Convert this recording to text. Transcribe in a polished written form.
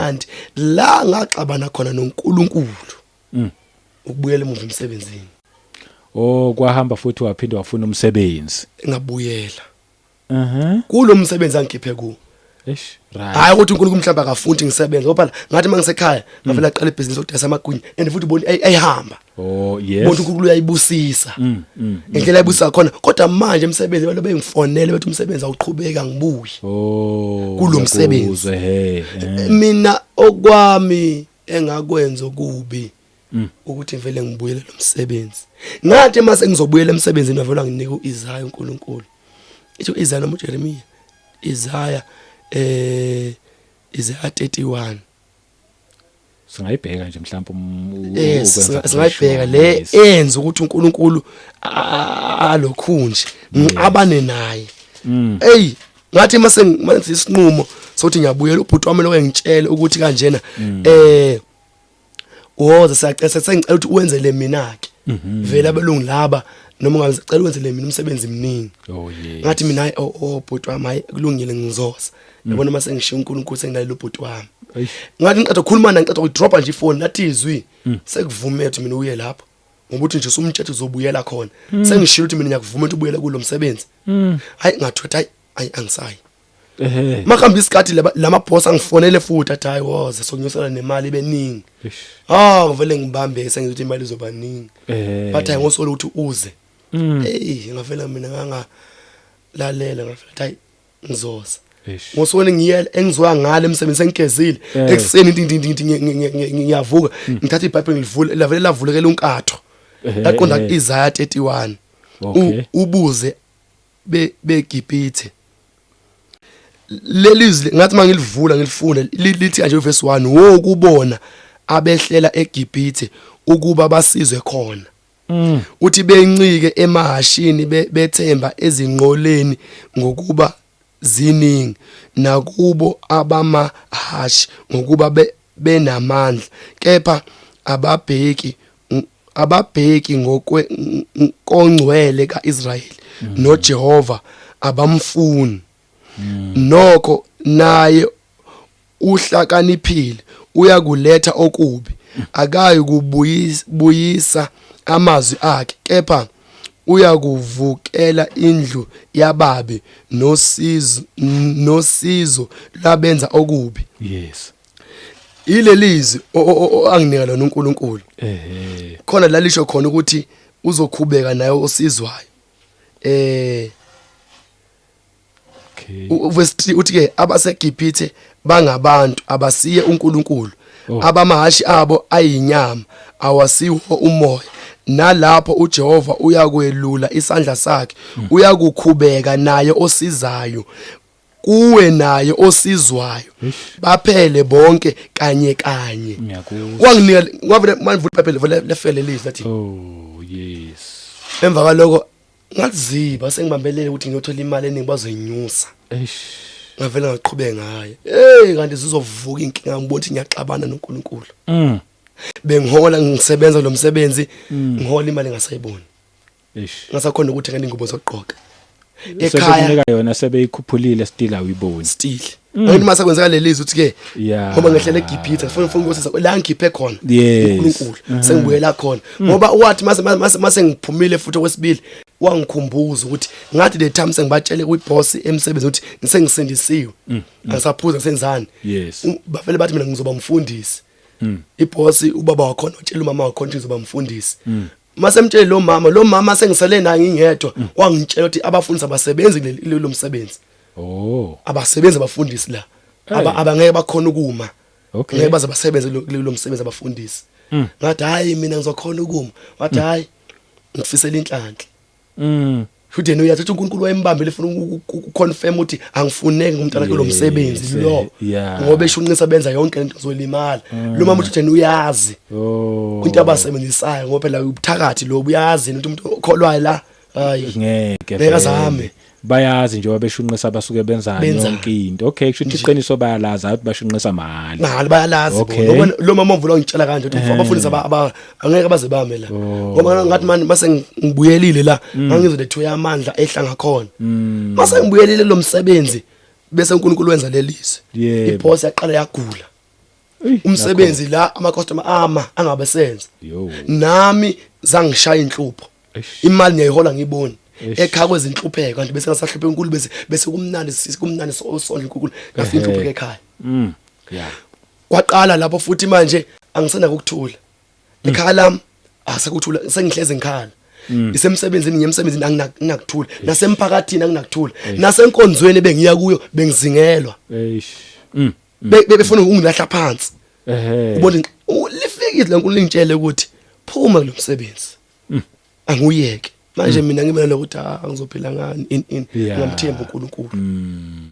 kamnandi la ngaxabana khona noNkulunkulu ukubuyela emuva emsebenzini. Kwahamba futhi waphinde wafuna umsebenzi. Ngabuyela. Kulo msebenzi angikhiphe ku. Right. Hayi ukuthi uNkulunkulu mhlamba akafundi ngisebenza ngoba phela ngathi mangisekhaya ngavela aqala ibhizinisi lokudayisa amagwinya and futhi uboni ayihamba. Yes. Bonke uNkulunkulu uyayibusisa. Indlela ayibusisa khona kodwa manje emsebenzi abantu bengifonele bethi umsebenzi awuqhubeka ngibuye. Kulo msebenzi. Mina okwami engakwenza okubi ukuthi vele ngibuyele lo msebenzi. Ngathi mase ngizobuyela emsebenzini wavela nginika uIsaya uNkulunkulu. Ithi uIsaya noma uJeremiya. Isaiah 31 singayibheka nje mhlawumbe singayibheka le enza ukuthi uNkulunkulu alokhunje ngabane naye ngathi mase isinqumo sokuthi ngiyabuyela ubhuti wami lo engitshela ukuthi kanjena woza sengicela ukuthi uwenzele mina ke vele abelungu laba noma ngicela uwenzele mina umsebenzi eminingi. Ngathi mina bhuti wami hayi kulungile ngizoza yabona mase ngishiya uNkulunkulu senginalo bhuti wami. Ngathi ngicela ukukhuluma naye ngicela ukudropa nje ifoni nathi izwi sekuvuma ethi mina uye lapho ngoba uthi nje usumtshethe uzobuyela khona sengishilo ukuthi mina ngiyakuvuma ukuthi ubuyela kulo msebenzi. Hayi ngathi hayi angisayi. Makhamba isikhathi lamaboss angifonele futhi athi hayi woza sonyusela nemali ibeningi. Ngivele ngibambe sengizothi imali izoba ningi. Bathi hayi ngosolo ukuthi uze. Ngavela mina ngangalalela ngafela hayi ngizoza. Ngosone ngiyela engizoya ngale emsebenzini sengigezile ekseni ngiyavuka ngithatha iBhayibheli ngilivula lavele lavulekela unkatho. Laqonda Isaiah 31. Ubuze beGibhithe. Lelizwi ngathi mangilivula ngilifunda lithi kanje verse 1 wokubona abehlela eGibhithe ukuba basizwe khona. Uthi bencike emahashini bethemba ezinqoleni ngokuba ziningi nakubo abamahashi ngokuba benamandla kepha ababheki ngokongcwele kaIsrayeli noJehova abamfuni. Nokho naye uhlakaniphile uyakuletha okubi akayi kubuyisa amazwi akhe kepha uyakuvukela indlu yababe nosizo labenza okubi. Yes. Ilelizwi anginika lona uNkulunkulu. Khona lalisho khona ukuthi uzokhubeka naye osizwayo. Verse 3 uthi ke abaseGibhithe bangabantu abasiye uNkulunkulu. Abamahashi abo ayinyama awasiwo umoya. Nalapho uJehova uyakwelula isandla sakhe uyakukhubeka naye osizayo kuwe naye osizwayo baphele bonke kanye wanginika ngavela manivula iBhayibheli lefele lezi lathi yes emva kaloko ngaziba sengibambelele ukuthi ngiyothola imali eningi bazoyinyusa ngavela ngaqhubeka ngaye kanti sizovuka inkinga ngibona ukuthi ngiyaxabana noNkulunkulu. Bengihola ngisebenza lo msebenzi ngihola imali engasayiboni. Ngasakhona ukuthi ngene ingubo zokugqoka. Ekhaya yona sebeyikhuphulile still awuyiboni. Still. Ngithi mase kwenzeka lelizwi uthi ke ngoba ngehlela eGibhithe ngifuna ukuyosisa la ngiphe khona uNkulunkulu sengibuyela khona ngoba wathi mase ngiphumile futhi okwesibili wangikhumbuza ukuthi ngathi the time sengibatshele kuyiboss emsebenzi ukuthi ngisengisindisiwe angisaphuza ngisenzani. Bafele bathi mina ngizoba umfundisi. Iboss ubaba wakhona utshela umama wakhona ukuthi uzoba umfundisi. Mase mtshele lo mama sengisele naye ngingedwa wangitshela ukuthi abafundisi abasebenzi kulelo msebenzi. Abasebenzi abafundisi la abangeke bakhona ukuma. Ngeke baze basebenze kulelo msebenzi abafundisi. Ngathi hayi mina ngizokhona ukuma. Wathi hayi ngifisela inhlanhla. Futhi yena uyathi uNkulunkulu wayembambele ufuna ukuconfirm ukuthi angifuneki ngumntana kulo msebenzi lo ngoba eshunqisa benza yonke into zolimala lo mama uthi yena uyazi into abasebenzisayo ngoba phela ubuthakathi lo buyazi into umuntu okholwayo la hayi ngeke bekazame bayazi nje wabeshunqisa abasuke benza yonke into. Okay kusho ukuthi iqiniso bayalazi ukuthi bashunqisa mahali bayalazi ngoba lo mama uvula ngitshela kanje ukuthi abafundisi angeke baze bame la ngoba ngathi manje mase ngibuyelile la ngangizodethu yamandla ehlanga khona mase ngibuyelile lo msebenzi bese uNkulunkulu wenza lelizwe iboss yaqala yagula umsebenzi la ama customer angabe senza nami zangishaya inhlupho imali ngiyayihola ngiboni ekhaya kwezinhlupheko kanti bese ngasahluphe enkulu bese kumnandi osondla inkukulu ngafika inhlupheko ekhaya kwaqala lapho futhi manje angisena ukuthula ekhaya lami asekuthula sengihleze ngikhala isemsebenzini ngiyemsebenzini anginakuthula nasemphakathini anginakuthula nasenkonzweni bengiya kuyo bengizingelwa befuna ungilahla phansi ubona lifikile lenkulu lingitshele ukuthi phuma kulo msebenzi anguyeke manje mina ngimela ukuthi angizophila ngani ngamthemba uNkulunkulu